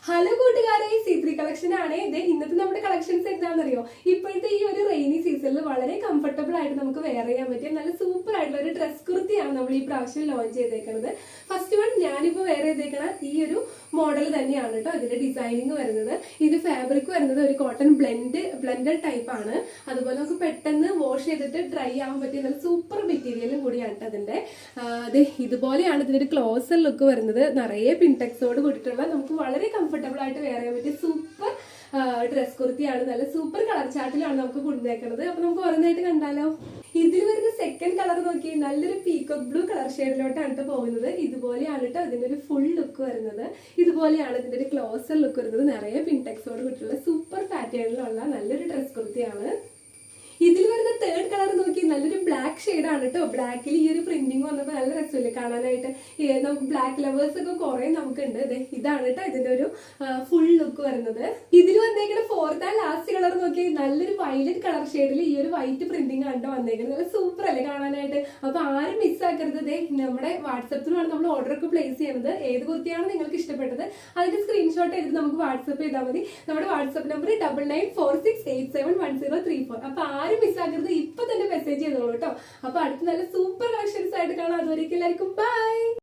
Hello കൂട്ടുകാരെ, C3 collection ആണ്. ഇന്നത്തെ നമ്മുടെ കളക്ഷൻസ് എന്താണെന്നറിയോ? ഇപ്പോഴത്തെ ഈ ഒരു റെയിനി സീസണിൽ വളരെ കംഫർട്ടബിൾ ആയിട്ട് നമുക്ക് വെയർ ചെയ്യാൻ പറ്റിയ നല്ല സൂപ്പർ ആയിട്ടുള്ള ഒരു ഡ്രസ് കുർത്തിയാണ് നമ്മൾ ഈ പ്രാവശ്യം ലോഞ്ച് ചെയ്തേക്കുന്നത്. ഫസ്റ്റ് വൺ ഞാനിപ്പോൾ വെയർ ചെയ്തേക്കണ ഈ ഒരു മോഡൽ തന്നെയാണ് കേട്ടോ. ഇതിന്റെ ഡിസൈനിങ് വരുന്നത്, ഇത് ഫാബ്രിക് വരുന്നത് ഒരു കോട്ടൺ ബ്ലെൻഡഡ് ടൈപ്പ് ആണ്. അതുപോലെ നമുക്ക് പെട്ടെന്ന് വാഷ് ചെയ്തിട്ട് ഡ്രൈ ആവാൻ പറ്റിയ നല്ല സൂപ്പർ മെറ്റീരിയലും കൂടിയാണ് അതിന്റെ. ഇതുപോലെയാണ് ഇതിന്റെ ഒരു ക്ലോസർ ലുക്ക് വരുന്നത്. നിറയെ പിൻടെക്സോട് കൂടിയിട്ടുള്ള നമുക്ക് വളരെ കംഫർട്ടബിൾ ആയിട്ട് വെയർ ചെയ്യാൻ പറ്റിയ സൂപ്പർ ഡ്രസ് കുർത്തിയാണ്. നല്ല സൂപ്പർ കളർ ചാർട്ടിലാണ് നമുക്ക് കൊണ്ടുവന്നേക്കുന്നത്. അപ്പൊ നമുക്ക് ഓരോന്നായിട്ട് കണ്ടാലോ. ഇതിൽ വരുന്ന സെക്കൻഡ് കളർ നോക്കി നല്ലൊരു പീകോക്ക് ബ്ലൂ കളർ ഷെയ്ഡിലോട്ടാണ് പോകുന്നത്. ഇതുപോലെയാണ് കേട്ടോ അതിന്റെ ഒരു ഫുൾ ലുക്ക് വരുന്നത്. ഇതുപോലെയാണ് ഇതിന്റെ ഒരു ക്ലോസർ ലുക്ക് വരുന്നത്. നിറയെ പിൻടെക്സോട് കൂടിയിട്ടുള്ള സൂപ്പർ പാറ്റേണിലുള്ള നല്ലൊരു ഡ്രസ് കുർത്തിയാണ്. ഇതിൽ വരുന്ന തേർഡ് കളർ നോക്കി നല്ലൊരു ബ്ലാക്ക് ഷെയ്ഡാണ് കേട്ടോ. ബ്ലാക്കിൽ ഈ ഒരു പ്രിന്റിങ് വന്നപ്പോൾ നല്ല രസമില്ലേ കാണാനായിട്ട്. നമുക്ക് ബ്ലാക്ക് ലവേഴ്സ് ഒക്കെ കുറെ നമുക്കുണ്ട്. ഇതാണ് കേട്ടോ ഇതിന്റെ ഒരു ഫുൾ ലുക്ക് വരുന്നത്. ഇതിൽ വന്നേക്കുന്ന ഫോർത്ത് ആൻഡ് ലാസ്റ്റ് കളർ നോക്കി നല്ലൊരു വയലറ്റ് കളർ ഷെയ്ഡിൽ ഈ ഒരു വൈറ്റ് പ്രിന്റിംഗ് ആണ് വന്നേക്കുന്നത്. നല്ല സൂപ്പർ അല്ലേ കാണാനായിട്ട്. അപ്പൊ ആരും മിസ് ആക്കരുത്. നമ്മുടെ വാട്സപ്പിലാണ് നമ്മൾ ഓർഡർ ഒക്കെ പ്ലേസ് ചെയ്യുന്നത്. ഏത് കുർത്തിയാണ് നിങ്ങൾക്ക് ഇഷ്ടപ്പെട്ടത് അതിന്റെ സ്ക്രീൻഷോട്ട് എടുത്ത് നമുക്ക് വാട്സപ്പ് ചെയ്താൽ മതി. നമ്മുടെ വാട്സപ്പ് നമ്പർ 9946871034. അപ്പൊ ആരും മിസ്സാക്കരുത്. ഇപ്പൊ തന്നെ മെസ്സേജ് ചെയ്തോളൂ കേട്ടോ. അപ്പൊ അടുത്ത നല്ല സൂപ്പർ കളക്ഷൻസ് ആയിട്ട് കാണാം. അതുവരേക്കും എല്ലാവർക്കും ബൈ.